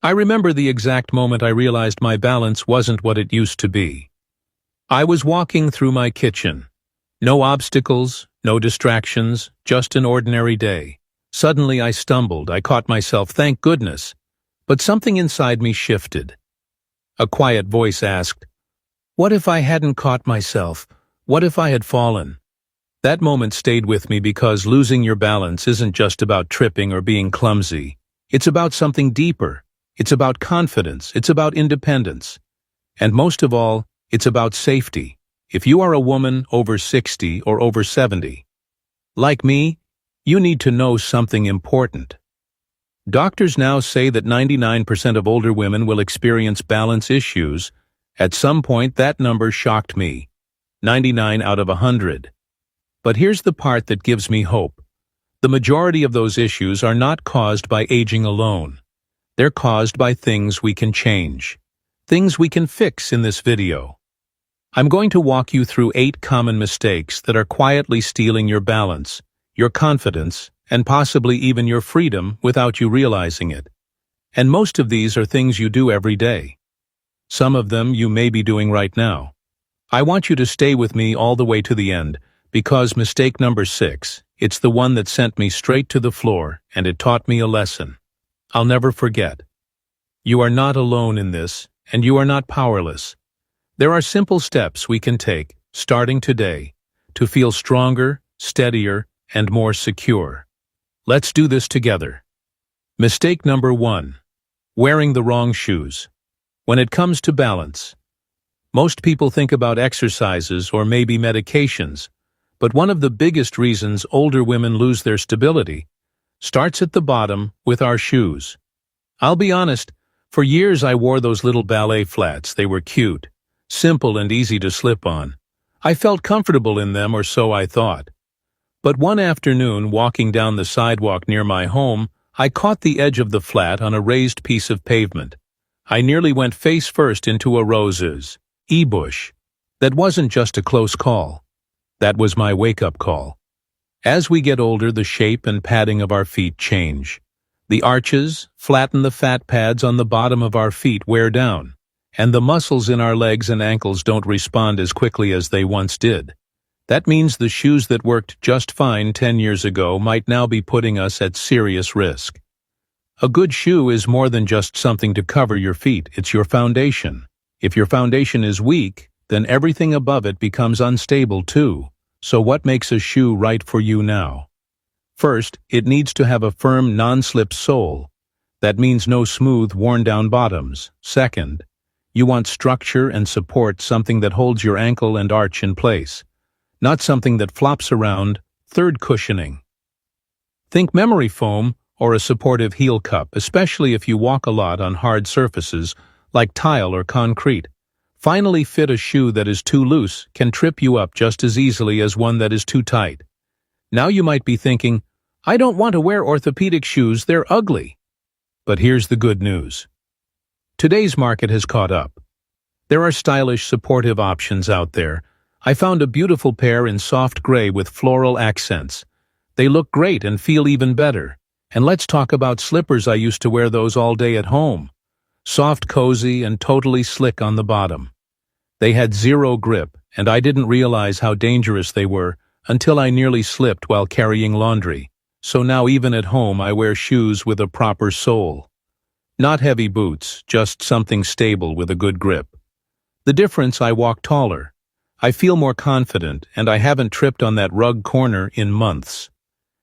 I remember the exact moment I realized my balance wasn't what it used to be. I was walking through my kitchen. No obstacles, no distractions, just an ordinary day. Suddenly I stumbled, I caught myself, thank goodness. But something inside me shifted. A quiet voice asked, "What if I hadn't caught myself? What if I had fallen?" That moment stayed with me because losing your balance isn't just about tripping or being clumsy. It's about something deeper. It's about confidence. It's about independence. And most of all, it's about safety. If you are a woman over 60 or over 70, like me, you need to know something important. Doctors now say that 99% of older women will experience balance issues. At some point, that number shocked me. 99 out of 100. But here's the part that gives me hope. The majority of those issues are not caused by aging alone. They're caused by things we can change. Things we can fix in this video. I'm going to walk you through 8 common mistakes that are quietly stealing your balance, your confidence, and possibly even your freedom without you realizing it. And most of these are things you do every day. Some of them you may be doing right now. I want you to stay with me all the way to the end, because mistake number 6, it's the one that sent me straight to the floor, and it taught me a lesson I'll never forget. You are not alone in this, and you are not powerless. There are simple steps we can take, starting today, to feel stronger, steadier, and more secure. Let's do this together. Mistake number 1. Wearing the wrong shoes. When it comes to balance, most people think about exercises or maybe medications, but one of the biggest reasons older women lose their stability starts at the bottom with our shoes. I'll be honest, for years I wore those little ballet flats. They were cute, simple and easy to slip on. I felt comfortable in them, or so I thought. But one afternoon, walking down the sidewalk near my home, I caught the edge of the flat on a raised piece of pavement. I nearly went face first into a rose's bush. That wasn't just a close call. That was my wake-up call. As we get older, the shape and padding of our feet change. The arches flatten, the fat pads on the bottom of our feet wear down, and the muscles in our legs and ankles don't respond as quickly as they once did. That means the shoes that worked just fine 10 years ago might now be putting us at serious risk. A good shoe is more than just something to cover your feet, it's your foundation. If your foundation is weak, then everything above it becomes unstable too. So what makes a shoe right for you now? First, it needs to have a firm, non-slip sole. That means no smooth, worn-down bottoms. Second, you want structure and support, something that holds your ankle and arch in place, not something that flops around. Third, cushioning. Think memory foam or a supportive heel cup, especially if you walk a lot on hard surfaces like tile or concrete. Finally, fit. A shoe that is too loose can trip you up just as easily as one that is too tight. Now you might be thinking, I don't want to wear orthopedic shoes, they're ugly. But here's the good news. Today's market has caught up. There are stylish, supportive options out there. I found a beautiful pair in soft gray with floral accents. They look great and feel even better. And let's talk about slippers. I used to wear those all day at home. Soft, cozy, and totally slick on the bottom. They had zero grip, and I didn't realize how dangerous they were until I nearly slipped while carrying laundry. So now even at home I wear shoes with a proper sole. Not heavy boots, just something stable with a good grip. The difference: I walk taller. I feel more confident, and I haven't tripped on that rug corner in months.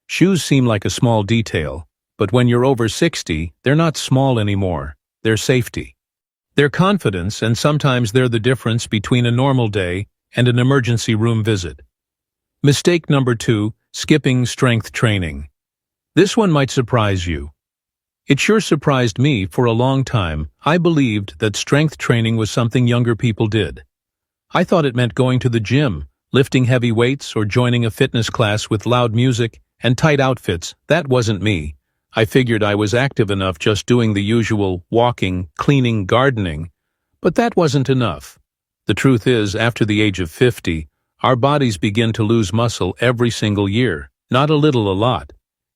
Shoes seem like a small detail, but when you're over 60, they're not small anymore. They're safety. They're confidence, and sometimes they're the difference between a normal day and an emergency room visit. Mistake number 2, skipping strength training. This one might surprise you. It sure surprised me. For a long time, I believed that strength training was something younger people did. I thought it meant going to the gym, lifting heavy weights, or joining a fitness class with loud music and tight outfits. That wasn't me. I figured I was active enough just doing the usual walking, cleaning, gardening. But that wasn't enough. The truth is, after the age of 50, our bodies begin to lose muscle every single year. Not a little, a lot.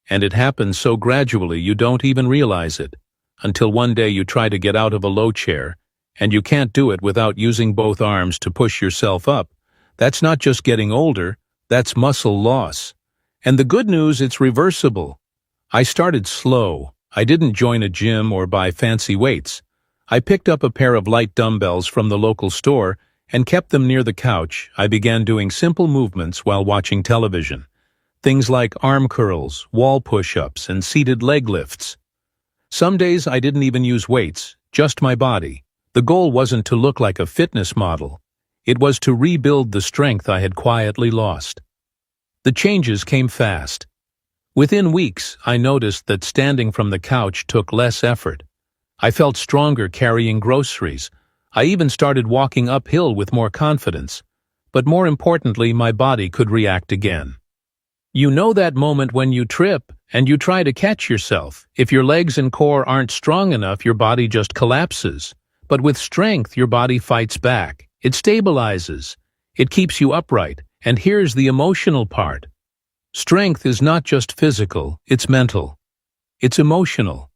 And it happens so gradually you don't even realize it. until one day you try to get out of a low chair, and you can't do it without using both arms to push yourself up. That's not just getting older, that's muscle loss. And the good news, it's reversible. I started slow. I didn't join a gym or buy fancy weights. I picked up a pair of light dumbbells from the local store and kept them near the couch. I began doing simple movements while watching television. Things like arm curls, wall push-ups, and seated leg lifts. Some days I didn't even use weights, just my body. The goal wasn't to look like a fitness model. It was to rebuild the strength I had quietly lost. The changes came fast. Within weeks, I noticed that standing from the couch took less effort. I felt stronger carrying groceries. I even started walking uphill with more confidence. But more importantly, my body could react again. You know that moment when you trip and you try to catch yourself. If your legs and core aren't strong enough, your body just collapses. But with strength, your body fights back. It stabilizes. It keeps you upright. And here's the emotional part. Strength is not just physical, it's mental. It's emotional.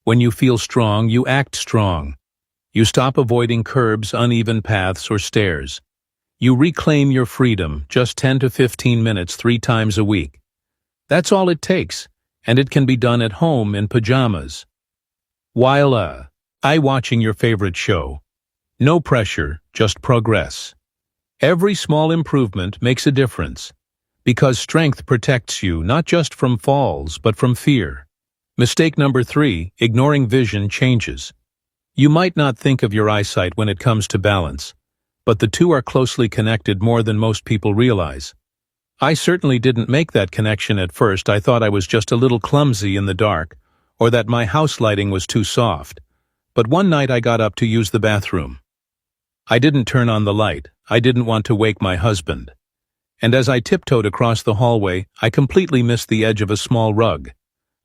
When you feel strong, you act strong. You stop avoiding curbs, uneven paths, or stairs. You reclaim your freedom, just 10 to 15 minutes 3 times a week. That's all it takes, and it can be done at home in pajamas. While watching your favorite show. No pressure, just progress. Every small improvement makes a difference, because strength protects you not just from falls, but from fear. Mistake number 3, ignoring vision changes. You might not think of your eyesight when it comes to balance, but the two are closely connected more than most people realize. I certainly didn't make that connection at first. I thought I was just a little clumsy in the dark, or that my house lighting was too soft. But one night I got up to use the bathroom. I didn't turn on the light. I didn't want to wake my husband. And as I tiptoed across the hallway, I completely missed the edge of a small rug.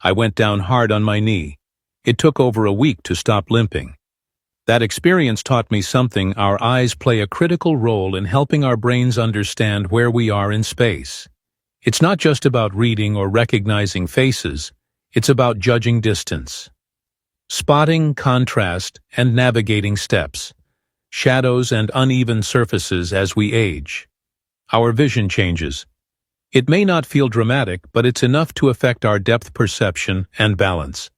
I went down hard on my knee. It took over a week to stop limping. That experience taught me something. Our eyes play a critical role in helping our brains understand where we are in space. It's not just about reading or recognizing faces. It's about judging distance, spotting contrast, and navigating steps, shadows and uneven surfaces as we age. Our vision changes. It may not feel dramatic, but it's enough to affect our depth perception and balance.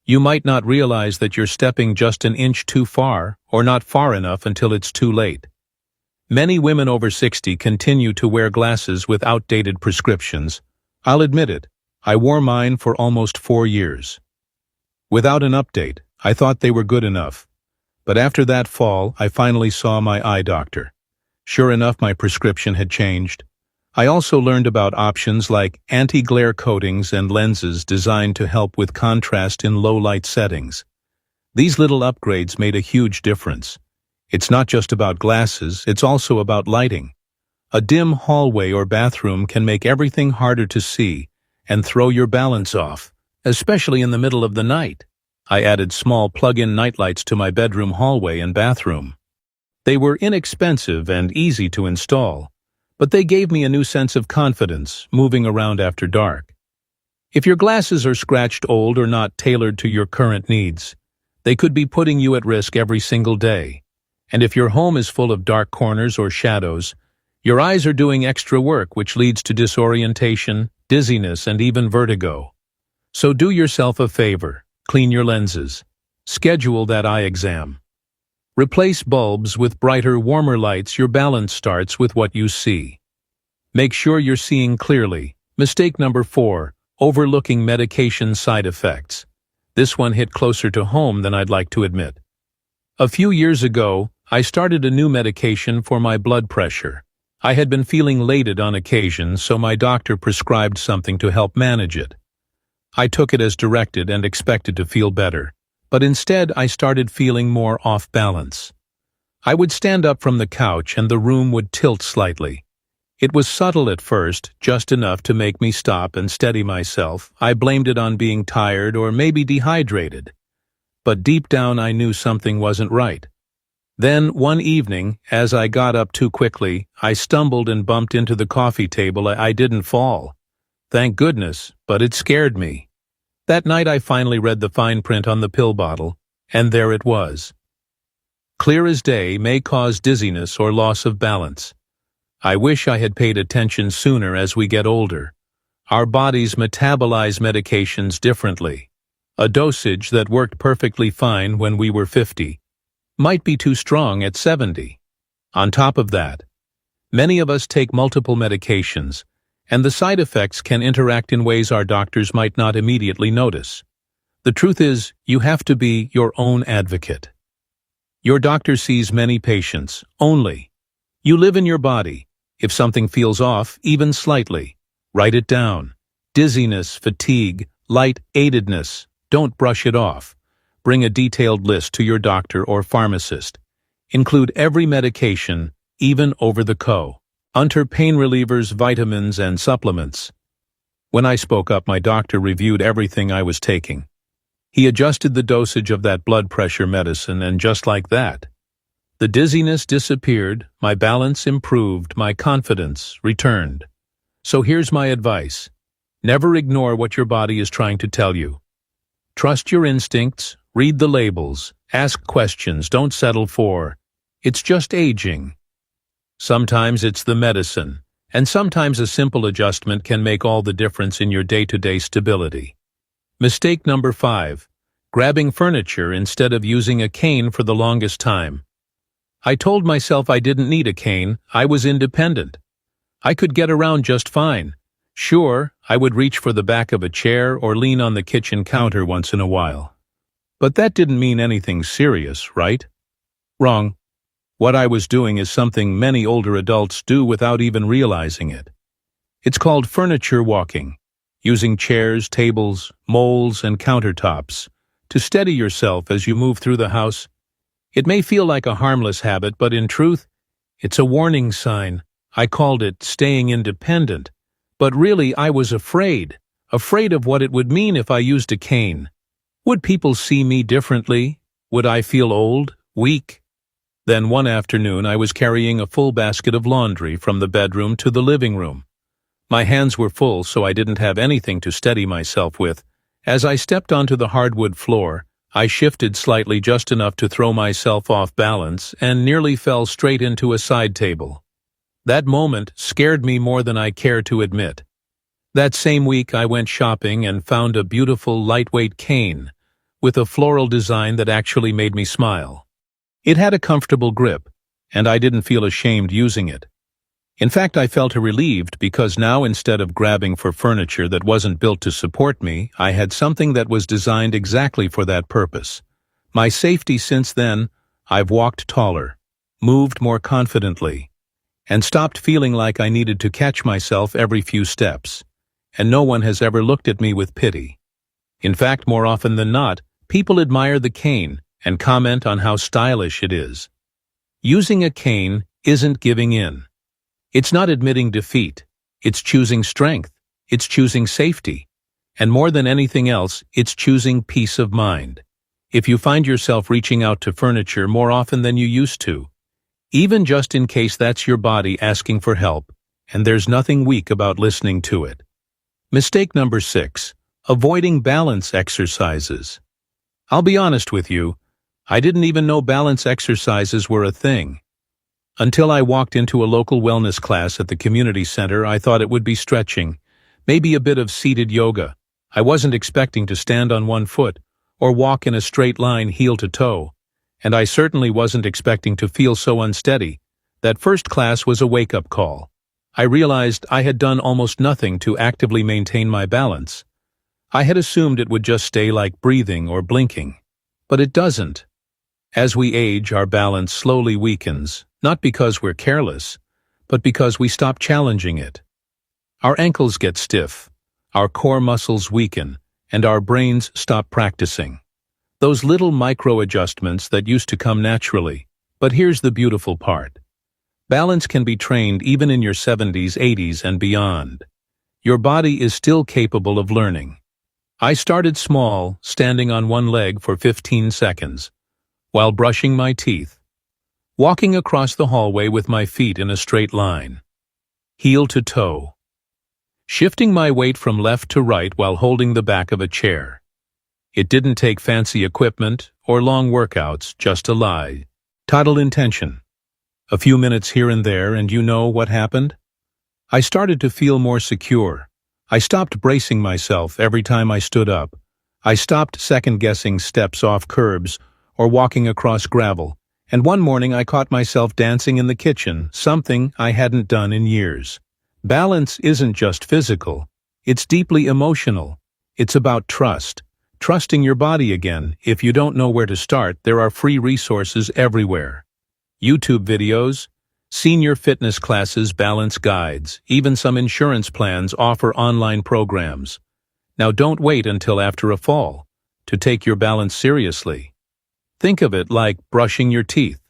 You might not realize that you're stepping just an inch too far or not far enough until it's too late. Many women over 60 continue to wear glasses with outdated prescriptions. I'll admit it, I wore mine for almost 4 years. Without an update, I thought they were good enough. But after that fall, I finally saw my eye doctor. Sure enough, my prescription had changed. I also learned about options like anti-glare coatings and lenses designed to help with contrast in low-light settings. These little upgrades made a huge difference. It's not just about glasses, it's also about lighting. A dim hallway or bathroom can make everything harder to see and throw your balance off, especially in the middle of the night. I added small plug-in nightlights to my bedroom hallway and bathroom. They were inexpensive and easy to install, but they gave me a new sense of confidence moving around after dark. If your glasses are scratched, old, or not tailored to your current needs, they could be putting you at risk every single day. And if your home is full of dark corners or shadows, your eyes are doing extra work, which leads to disorientation, dizziness, and even vertigo. So do yourself a favor, clean your lenses. Schedule that eye exam. Replace bulbs with brighter, warmer lights. Your balance starts with what you see. Make sure you're seeing clearly. Mistake number 4, overlooking medication side effects. This one hit closer to home than I'd like to admit. A few years ago, I started a new medication for my blood pressure. I had been feeling elated on occasion, so my doctor prescribed something to help manage it. I took it as directed and expected to feel better. But instead, I started feeling more off balance. I would stand up from the couch and the room would tilt slightly. It was subtle at first, just enough to make me stop and steady myself. I blamed it on being tired or maybe dehydrated. But deep down I knew something wasn't right. Then, one evening, as I got up too quickly, I stumbled and bumped into the coffee table. I didn't fall. Thank goodness, but it scared me. That night I finally read the fine print on the pill bottle, and there it was. Clear as day, may cause dizziness or loss of balance. I wish I had paid attention sooner. As we get older, our bodies metabolize medications differently. A dosage that worked perfectly fine when we were 50 might be too strong at 70. On top of that, many of us take multiple medications, and the side effects can interact in ways our doctors might not immediately notice. The truth is, you have to be your own advocate. Your doctor sees many patients, only. You live in your body. If something feels off, even slightly, write it down. Dizziness, fatigue, light-headedness, don't brush it off. Bring a detailed list to your doctor or pharmacist. Include every medication, even over-the-counter pain relievers, vitamins, and supplements. When I spoke up, my doctor reviewed everything I was taking. He adjusted the dosage of that blood pressure medicine, and just like that, the dizziness disappeared, my balance improved, my confidence returned. So here's my advice. Never ignore what your body is trying to tell you. Trust your instincts, read the labels, ask questions, don't settle for, "It's just aging." Sometimes it's the medicine, and sometimes a simple adjustment can make all the difference in your day-to-day stability. Mistake number 5. Grabbing furniture instead of using a cane for the longest time. I told myself I didn't need a cane, I was independent. I could get around just fine. Sure, I would reach for the back of a chair or lean on the kitchen counter once in a while. But that didn't mean anything serious, right? Wrong. What I was doing is something many older adults do without even realizing it. It's called furniture walking, using chairs, tables, moles, and countertops to steady yourself as you move through the house. It may feel like a harmless habit, but in truth, it's a warning sign. I called it staying independent, but really I was afraid of what it would mean if I used a cane. Would people see me differently? Would I feel old, weak? Then one afternoon I was carrying a full basket of laundry from the bedroom to the living room. My hands were full, so I didn't have anything to steady myself with. As I stepped onto the hardwood floor, I shifted slightly, just enough to throw myself off balance, and nearly fell straight into a side table. That moment scared me more than I care to admit. That same week I went shopping and found a beautiful lightweight cane with a floral design that actually made me smile. It had a comfortable grip, and I didn't feel ashamed using it. In fact, I felt relieved because now, instead of grabbing for furniture that wasn't built to support me, I had something that was designed exactly for that purpose. My safety since then, I've walked taller, moved more confidently, and stopped feeling like I needed to catch myself every few steps. And no one has ever looked at me with pity. In fact, more often than not, people admire the cane and comment on how stylish it is. Using a cane isn't giving in. It's not admitting defeat. It's choosing strength. It's choosing safety. And more than anything else, it's choosing peace of mind. If you find yourself reaching out to furniture more often than you used to, even just in case that's your body asking for help, and there's nothing weak about listening to it. Mistake number 6. Avoiding balance exercises. I'll be honest with you, I didn't even know balance exercises were a thing. Until I walked into a local wellness class at the community center, I thought it would be stretching, maybe a bit of seated yoga. I wasn't expecting to stand on one foot or walk in a straight line heel to toe, and I certainly wasn't expecting to feel so unsteady. That first class was a wake-up call. I realized I had done almost nothing to actively maintain my balance. I had assumed it would just stay like breathing or blinking, but it doesn't. As we age, our balance slowly weakens, not because we're careless, but because we stop challenging it. Our ankles get stiff, our core muscles weaken, and our brains stop practicing. Those little micro-adjustments that used to come naturally. But here's the beautiful part. Balance can be trained even in your 70s, 80s, and beyond. Your body is still capable of learning. I started small, standing on one leg for 15 seconds, while brushing my teeth, walking across the hallway with my feet in a straight line, heel to toe. shifting my weight from left to right while holding the back of a chair. It didn't take fancy equipment or long workouts, just a lie. Total intention. A few minutes here and there, and you know what happened? I started to feel more secure. I stopped bracing myself every time I stood up. I stopped second-guessing steps off curbs or walking across gravel, and one morning I caught myself dancing in the kitchen, something I hadn't done in years. Balance isn't just physical. It's deeply emotional. It's about trust. Trusting your body again. If you don't know where to start, there are free resources everywhere. YouTube videos, senior fitness classes, balance guides, even some insurance plans offer online programs. Now don't wait until after a fall to take your balance seriously. Think of it like brushing your teeth.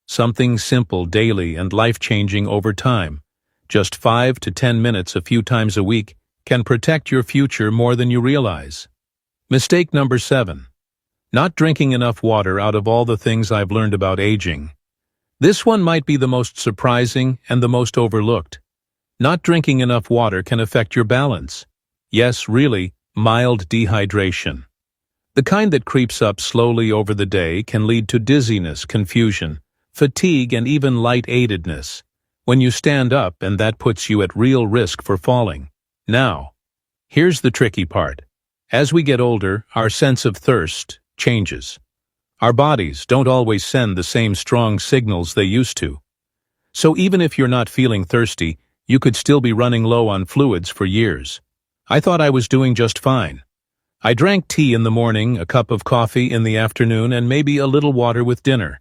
Something simple daily and life-changing over time. Just 5 to 10 minutes a few times a week can protect your future more than you realize. Mistake number 7. Not drinking enough water. Out of all the things I've learned about aging, this one might be the most surprising and the most overlooked. Not drinking enough water can affect your balance. Yes, really, mild dehydration. The kind that creeps up slowly over the day can lead to dizziness, confusion, fatigue, and even light-headedness when you stand up, and that puts you at real risk for falling. Now, here's the tricky part. As we get older, our sense of thirst changes. Our bodies don't always send the same strong signals they used to. So even if you're not feeling thirsty, you could still be running low on fluids for years. I thought I was doing just fine. I drank tea in the morning, a cup of coffee in the afternoon, and maybe a little water with dinner.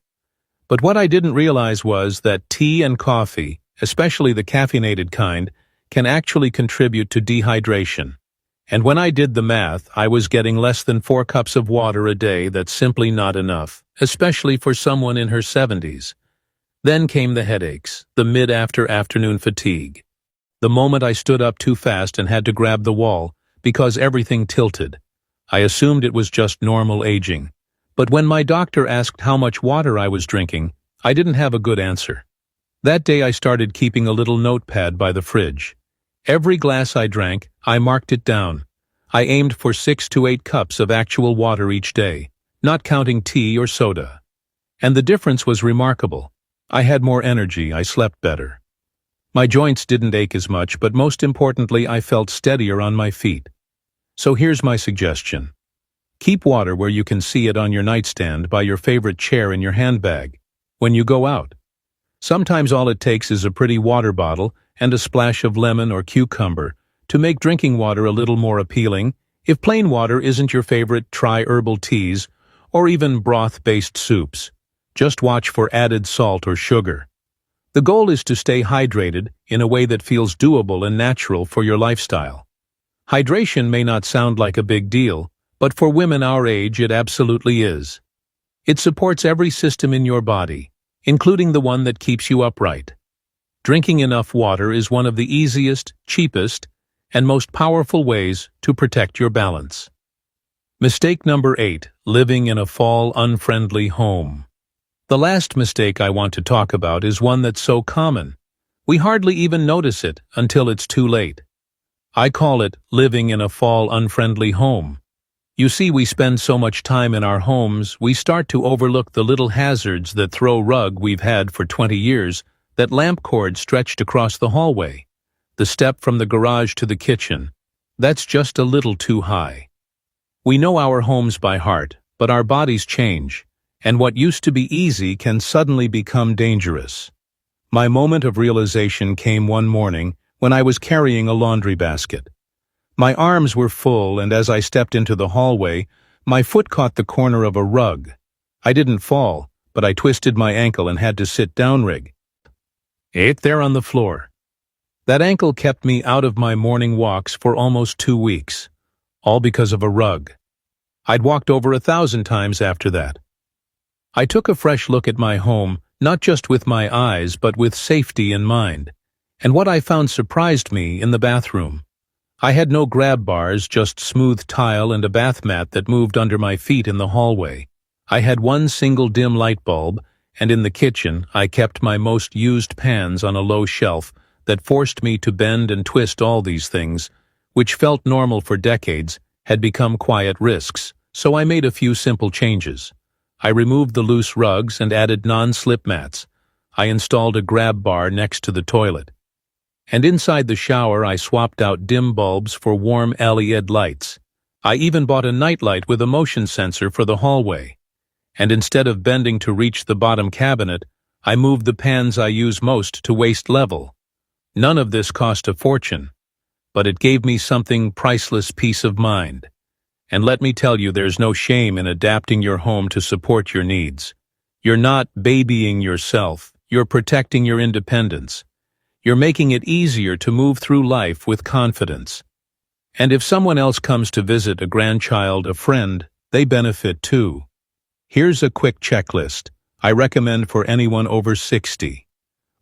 But what I didn't realize was that tea and coffee, especially the caffeinated kind, can actually contribute to dehydration. And when I did the math, I was getting less than 4 cups of water a day. That's simply not enough, especially for someone in her 70s. Then came the headaches, the mid-afternoon fatigue. The moment I stood up too fast and had to grab the wall because everything tilted. I assumed it was just normal aging. But when my doctor asked how much water I was drinking, I didn't have a good answer. That day I started keeping a little notepad by the fridge. Every glass I drank, I marked it down. I aimed for 6 to 8 cups of actual water each day, not counting tea or soda. And the difference was remarkable. I had more energy, I slept better. My joints didn't ache as much, but most importantly, I felt steadier on my feet. So here's my suggestion. Keep water where you can see it on your nightstand, by your favorite chair, in your handbag, when you go out. Sometimes all it takes is a pretty water bottle and a splash of lemon or cucumber to make drinking water a little more appealing. If plain water isn't your favorite, try herbal teas or even broth-based soups. Just watch for added salt or sugar. The goal is to stay hydrated in a way that feels doable and natural for your lifestyle. Hydration may not sound like a big deal, but for women our age it absolutely is. It supports every system in your body, including the one that keeps you upright. Drinking enough water is one of the easiest, cheapest, and most powerful ways to protect your balance. Mistake number 8. Living in a fall-unfriendly home. The last mistake I want to talk about is one that's so common. We hardly even notice it until it's too late. I call it living in a fall-unfriendly home. You see, we spend so much time in our homes, we start to overlook the little hazards. That throw rug we've had for 20 years, that lamp cord stretched across the hallway, the step from the garage to the kitchen. That's just a little too high. We know our homes by heart, but our bodies change, and what used to be easy can suddenly become dangerous. My moment of realization came one morning when I was carrying a laundry basket. My arms were full, and as I stepped into the hallway, my foot caught the corner of a rug. I didn't fall, but I twisted my ankle and had to sit down right there on the floor. That ankle kept me out of my morning walks for almost 2 weeks, all because of a rug. I'd walked over 1,000 times after that. I took a fresh look at my home, not just with my eyes, but with safety in mind. And what I found surprised me. In the bathroom, I had no grab bars, just smooth tile and a bath mat that moved under my feet. In the hallway, I had one single dim light bulb, and in the kitchen, I kept my most used pans on a low shelf that forced me to bend and twist all these things, which felt normal for decades, had become quiet risks, so I made a few simple changes. I removed the loose rugs and added non-slip mats. I installed a grab bar next to the toilet. And inside the shower I swapped out dim bulbs for warm LED lights. I even bought a nightlight with a motion sensor for the hallway. And instead of bending to reach the bottom cabinet, I moved the pans I use most to waist level. None of this cost a fortune, but it gave me something priceless: peace of mind. And let me tell you, there's no shame in adapting your home to support your needs. You're not babying yourself, you're protecting your independence. You're making it easier to move through life with confidence. And if someone else comes to visit, a grandchild, a friend, they benefit too. Here's a quick checklist I recommend for anyone over 60.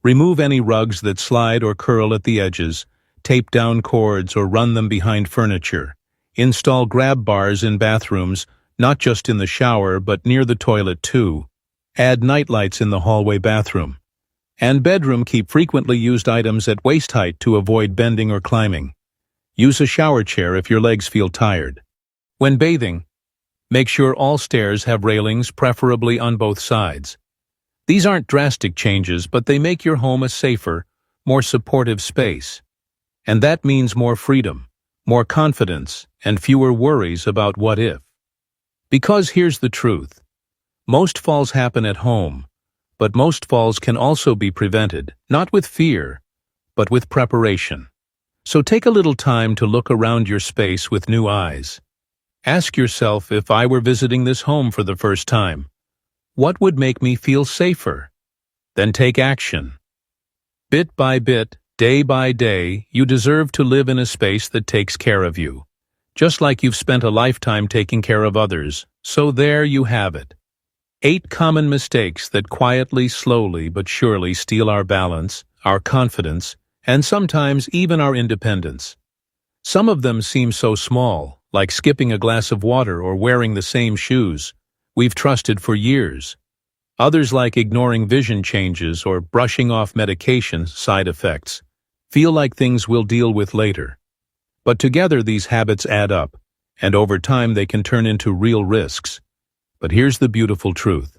Remove any rugs that slide or curl at the edges, tape down cords or run them behind furniture. Install grab bars in bathrooms, not just in the shower but near the toilet too. Add nightlights in the hallway bathroom. And bedroom, keep frequently used items at waist height to avoid bending or climbing. Use a shower chair if your legs feel tired. When bathing, make sure all stairs have railings, preferably on both sides. These aren't drastic changes, but they make your home a safer, more supportive space. And that means more freedom, more confidence, and fewer worries about what if. Because here's the truth. Most falls happen at home, but most falls can also be prevented, not with fear, but with preparation. So take a little time to look around your space with new eyes. Ask yourself, if I were visiting this home for the first time, what would make me feel safer? Then take action. Bit by bit, day by day, you deserve to live in a space that takes care of you. Just like you've spent a lifetime taking care of others. So there you have it. 8 common mistakes that quietly, slowly, but surely steal our balance, our confidence, and sometimes even our independence. Some of them seem so small, like skipping a glass of water or wearing the same shoes we've trusted for years. Others, like ignoring vision changes or brushing off medication side effects, feel like things we'll deal with later. But together these habits add up, and over time they can turn into real risks. But here's the beautiful truth.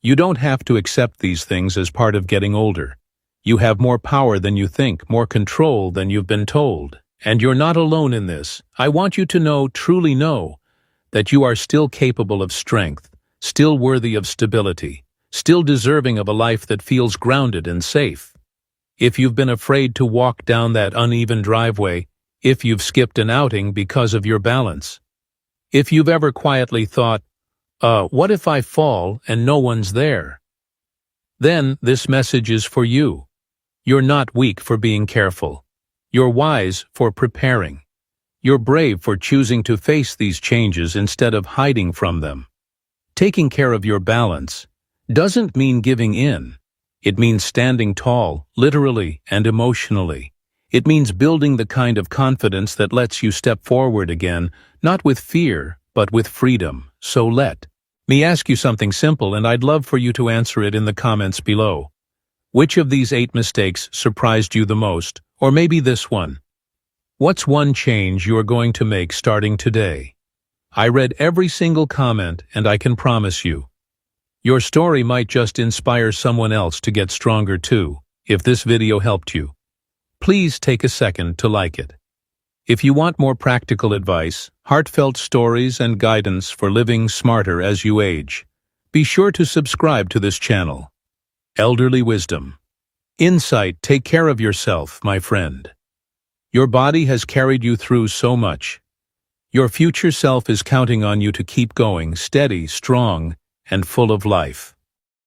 You don't have to accept these things as part of getting older. You have more power than you think, more control than you've been told. And you're not alone in this. I want you to know, truly know, that you are still capable of strength, still worthy of stability, still deserving of a life that feels grounded and safe. If you've been afraid to walk down that uneven driveway, if you've skipped an outing because of your balance, if you've ever quietly thought, what if I fall and no one's there? Then this message is for you. You're not weak for being careful. You're wise for preparing. You're brave for choosing to face these changes instead of hiding from them. Taking care of your balance doesn't mean giving in. It means standing tall, literally and emotionally. It means building the kind of confidence that lets you step forward again, not with fear, but with freedom. So let me ask you something simple, and I'd love for you to answer it in the comments below. Which of these 8 mistakes surprised you the most? Or maybe this one. What's one change you're going to make starting today? I read every single comment, and I can promise you, your story might just inspire someone else to get stronger too. If this video helped you, please take a second to like it. If you want more practical advice, heartfelt stories, and guidance for living smarter as you age, be sure to subscribe to this channel. Elderly Wisdom. Insight. Take care of yourself, my friend. Your body has carried you through so much. Your future self is counting on you to keep going, steady, strong, and full of life.